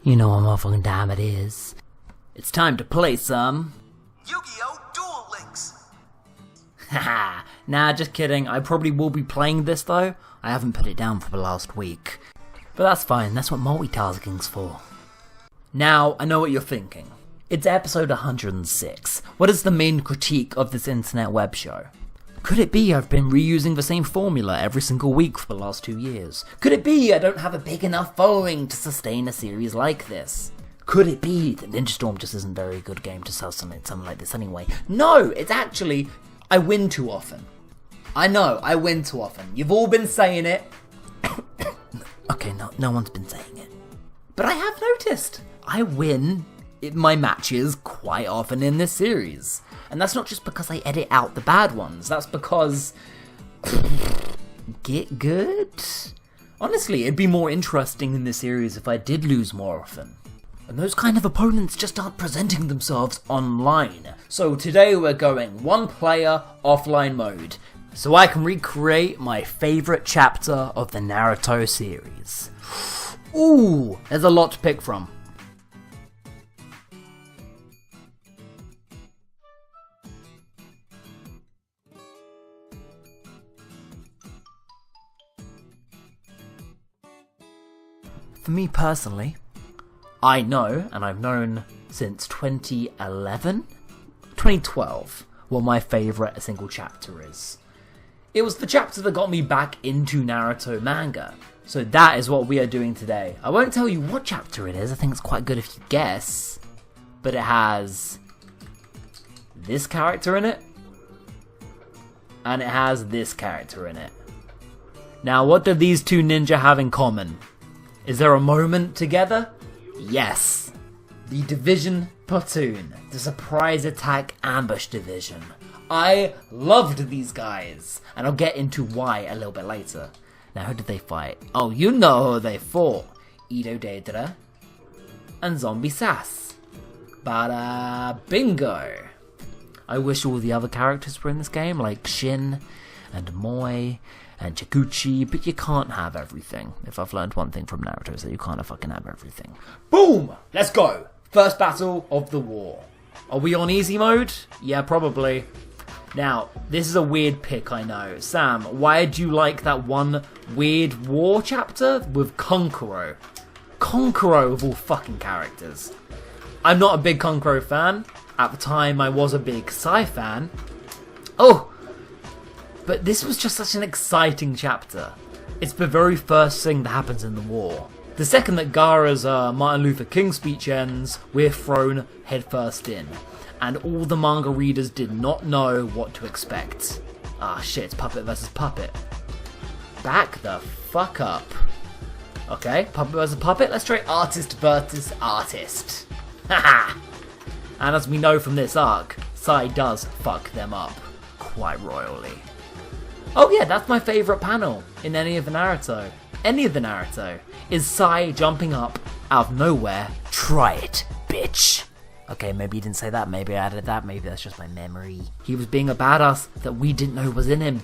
You know what motherfucking time it is. It's time to play some Yu-Gi-Oh! Duel Links! Haha, nah, just kidding. I probably will be playing this though. I haven't put it down for the last week. But that's fine, that's what multitasking's for. Now, I know what you're thinking. It's episode 106. What is the main critique of this internet web show? Could it be I've been reusing the same formula every single week for the last 2 years? Could it be I don't have a big enough following to sustain a series like this? Could it be that Ninja Storm just isn't a very good game to sell something like this anyway? No, it's actually, I win too often. I know, I win too often. You've all been saying it. Okay, no one's been saying it. But I have noticed, I win my matches quite often in this series. And that's not just because I edit out the bad ones, that's because... get good? Honestly, it'd be more interesting in this series if I did lose more often. And those kind of opponents just aren't presenting themselves online. So today we're going one player offline mode, so I can recreate my favourite chapter of the Naruto series. Ooh, there's a lot to pick from. For me personally, I know, and I've known since 2012, what my favourite single chapter is. It was the chapter that got me back into Naruto manga, so that is what we are doing today. I won't tell you what chapter it is, I think it's quite good if you guess, but it has this character in it, and it has this character in it. Now, what do these two ninja have in common? Is there a moment together? Yes. The Division Platoon. The Surprise Attack Ambush Division. I loved these guys, and I'll get into why a little bit later. Now, who did they fight? Oh, you know who they fought. Ido Deidara and Zombie Sass. Bada bingo. I wish all the other characters were in this game, like Shin and Moi and Chikuchi, but you can't have everything. If I've learned one thing from Naruto, is that you can't fucking have everything. Boom! Let's go! First battle of the war. Are we on easy mode? Yeah, probably. Now, this is a weird pick, I know. Sam, why do you like that one weird war chapter with Konkoro? Konkoro of all fucking characters. I'm not a big Konkoro fan. At the time, I was a big Sai fan. Oh! But this was just such an exciting chapter. It's the very first thing that happens in the war. The second that Gaara's Martin Luther King speech ends, we're thrown headfirst in. And all the manga readers did not know what to expect. Ah shit, it's puppet versus puppet. Back the fuck up. Okay, puppet versus puppet, let's try artist versus artist. Haha! And as we know from this arc, Sai does fuck them up quite royally. Oh yeah, that's my favourite panel in any of the Naruto. Is Sai jumping up out of nowhere. Try it, bitch. Okay, maybe he didn't say that, maybe I added that, maybe that's just my memory. He was being a badass that we didn't know was in him.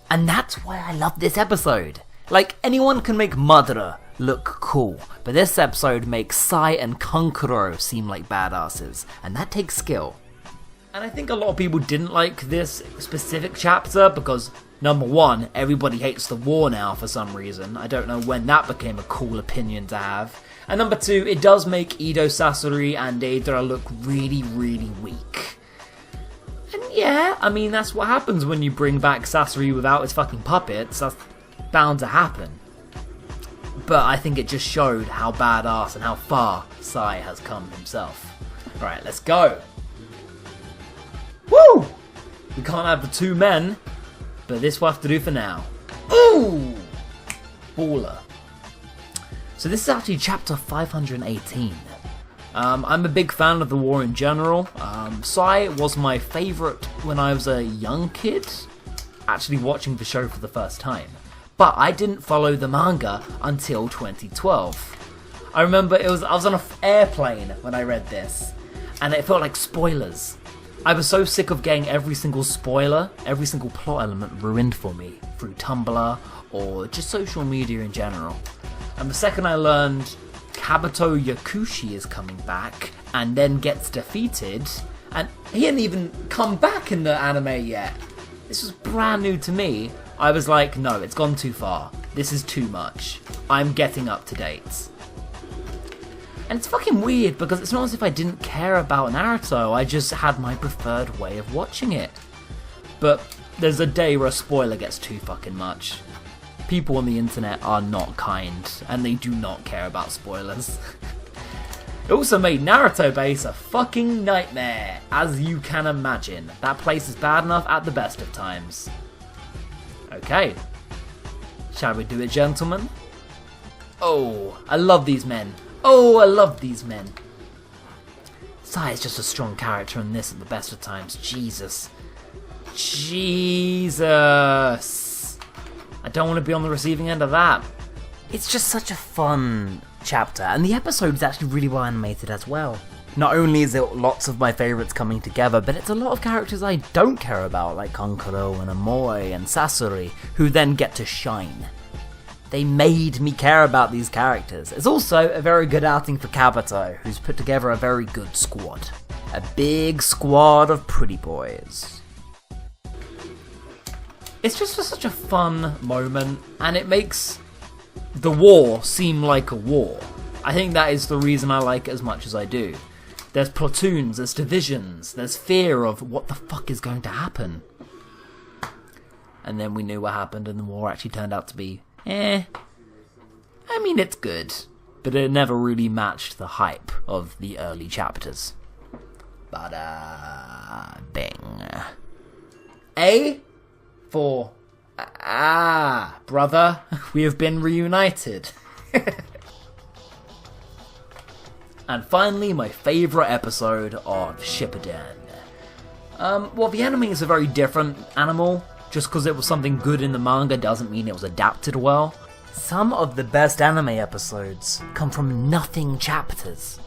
And that's why I love this episode. Like, anyone can make Madara look cool, but this episode makes Sai and Kankuro seem like badasses, and that takes skill. And I think a lot of people didn't like this specific chapter because, number one, everybody hates the war now for some reason. I don't know when that became a cool opinion to have. And number two, it does make Ido, Sasori and Deidara look really, really weak. And yeah, I mean, that's what happens when you bring back Sasori without his fucking puppets. That's bound to happen. But I think it just showed how badass and how far Sai has come himself. Alright, let's go. Woo! We can't have the two men, but this will have to do for now. Ooh! Baller. So this is actually chapter 518. I'm a big fan of the war in general. Sai was my favourite when I was a young kid, actually watching the show for the first time. But I didn't follow the manga until 2012. I remember I was on an airplane when I read this, and it felt like spoilers. I was so sick of getting every single spoiler, every single plot element ruined for me through Tumblr or just social media in general. And the second I learned Kabuto Yakushi is coming back and then gets defeated, and he hadn't even come back in the anime yet. This was brand new to me. I was like, no, it's gone too far. This is too much. I'm getting up to date. And it's fucking weird because it's not as if I didn't care about Naruto, I just had my preferred way of watching it. But there's a day where a spoiler gets too fucking much. People on the internet are not kind, and they do not care about spoilers. It also made Naruto Base a fucking nightmare, as you can imagine. That place is bad enough at the best of times. Okay. Shall we do it, gentlemen? Oh, I love these men. Oh, I love these men. Sai is just a strong character in this at the best of times. Jesus. Jesus. I don't want to be on the receiving end of that. It's just such a fun chapter, and the episode is actually really well animated as well. Not only is it lots of my favourites coming together, but it's a lot of characters I don't care about, like Kankuro and Amoy and Sasori, who then get to shine. They made me care about these characters. It's also a very good outing for Kabuto, who's put together a very good squad. A big squad of pretty boys. It's just such a fun moment, and it makes the war seem like a war. I think that is the reason I like it as much as I do. There's platoons, there's divisions, there's fear of what the fuck is going to happen. And then we knew what happened, and the war actually turned out to be, I mean, it's good, but it never really matched the hype of the early chapters. But, bing. A for, brother, we have been reunited. And finally, my favourite episode of Shippuden. Well, the anime is a very different animal. Just because it was something good in the manga doesn't mean it was adapted well. Some of the best anime episodes come from nothing chapters.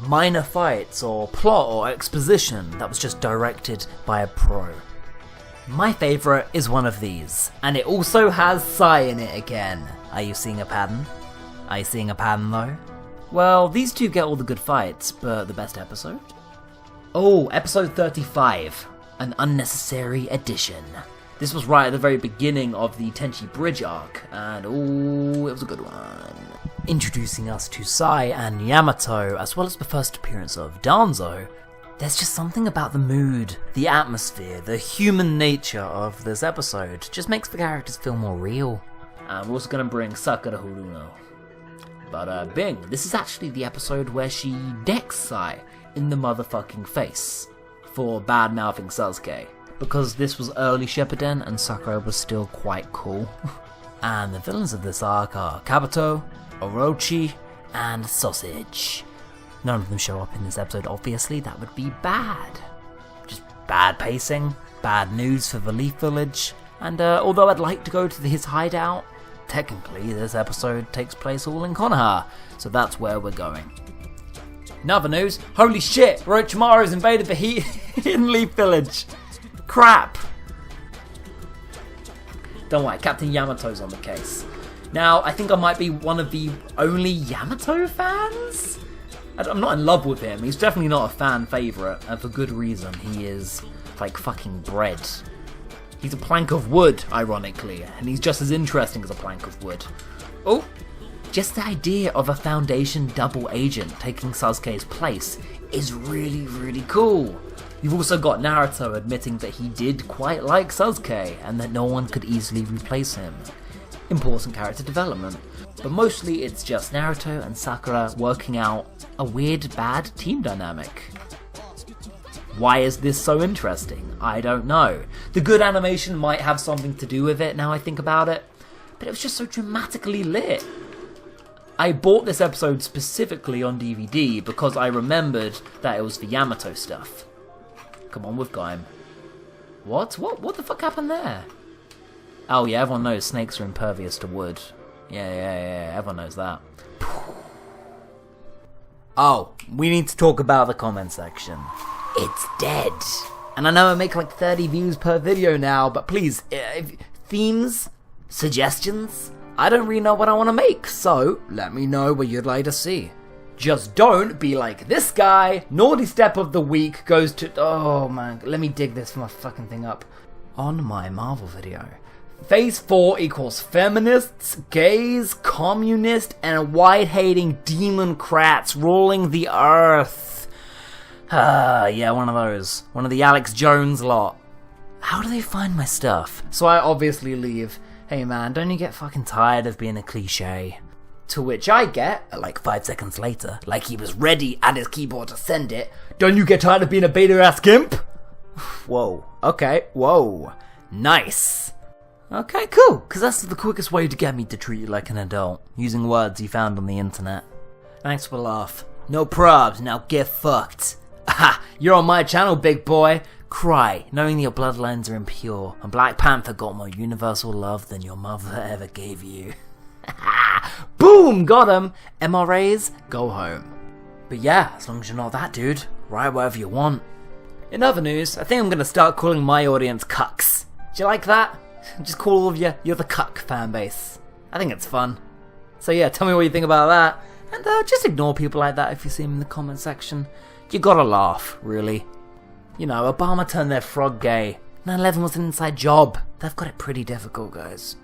Minor fights or plot or exposition that was just directed by a pro. My favourite is one of these, and it also has Sai in it again. Are you seeing a pattern? Are you seeing a pattern though? Well, these two get all the good fights, but the best episode? Oh, episode 35, an unnecessary addition. This was right at the very beginning of the Tenchi Bridge arc, and it was a good one. Introducing us to Sai and Yamato, as well as the first appearance of Danzo, there's just something about the mood, the atmosphere, the human nature of this episode just makes the characters feel more real. And we're also going to bring Sakura Haruno. But bing, this is actually the episode where she decks Sai in the motherfucking face for bad-mouthing Sasuke. Because this was early Shippuden and Sakura was still quite cool. And the villains of this arc are Kabuto, Orochi, and Sausage. None of them show up in this episode, obviously, that would be bad. Just bad pacing, bad news for the Leaf Village, and although I'd like to go to his hideout, technically this episode takes place all in Konoha, so that's where we're going. In other news, holy shit, Orochimaru's invaded the Hidden Leaf Village. Crap! Don't worry, Captain Yamato's on the case. Now, I think I might be one of the only Yamato fans? I'm not in love with him, he's definitely not a fan favourite, and for good reason. He is like fucking bread. He's a plank of wood, ironically, and he's just as interesting as a plank of wood. Oh! Just the idea of a Foundation double agent taking Sasuke's place is really, really cool. You've also got Naruto admitting that he did quite like Sasuke, and that no one could easily replace him. Important character development. But mostly it's just Naruto and Sakura working out a weird, bad team dynamic. Why is this so interesting? I don't know. The good animation might have something to do with it now I think about it, but it was just so dramatically lit. I bought this episode specifically on DVD because I remembered that it was the Yamato stuff. Come on with Gaim. What the fuck happened there? Oh yeah, everyone knows snakes are impervious to wood. Yeah, everyone knows that. Oh, we need to talk about the comment section. It's dead. And I know I make like 30 views per video now, but please, themes, suggestions, I don't really know what I want to make, so let me know what you'd like to see. Just don't be like this guy. Naughty step of the week goes to... Oh man, let me dig this my fucking thing up. On my Marvel video. Phase 4 equals feminists, gays, communist, and white-hating demon-crats ruling the earth. Yeah, one of those. One of the Alex Jones lot. How do they find my stuff? So I obviously leave. Hey man, don't you get fucking tired of being a cliche? To which I get, like 5 seconds later, like he was ready at his keyboard to send it, don't you get tired of being a beta-ass gimp? Whoa, okay, whoa, nice. Okay, cool, because that's the quickest way to get me to treat you like an adult, using words you found on the internet. Thanks for the laugh. No probs, now get fucked. Aha, you're on my channel, big boy. Cry, knowing your bloodlines are impure, and Black Panther got more universal love than your mother ever gave you. Boom! Got him! MRAs, go home. But yeah, as long as you're not that dude, write whatever you want. In other news, I think I'm gonna start calling my audience cucks. Do you like that? Just call all of you're the cuck fanbase. I think it's fun. So yeah, tell me what you think about that. And just ignore people like that if you see them in the comment section. You gotta laugh, really. You know, Obama turned their frog gay. 9/11 was an inside job. They've got it pretty difficult, guys.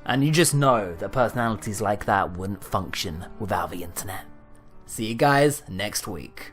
And you just know that personalities like that wouldn't function without the internet. See you guys next week.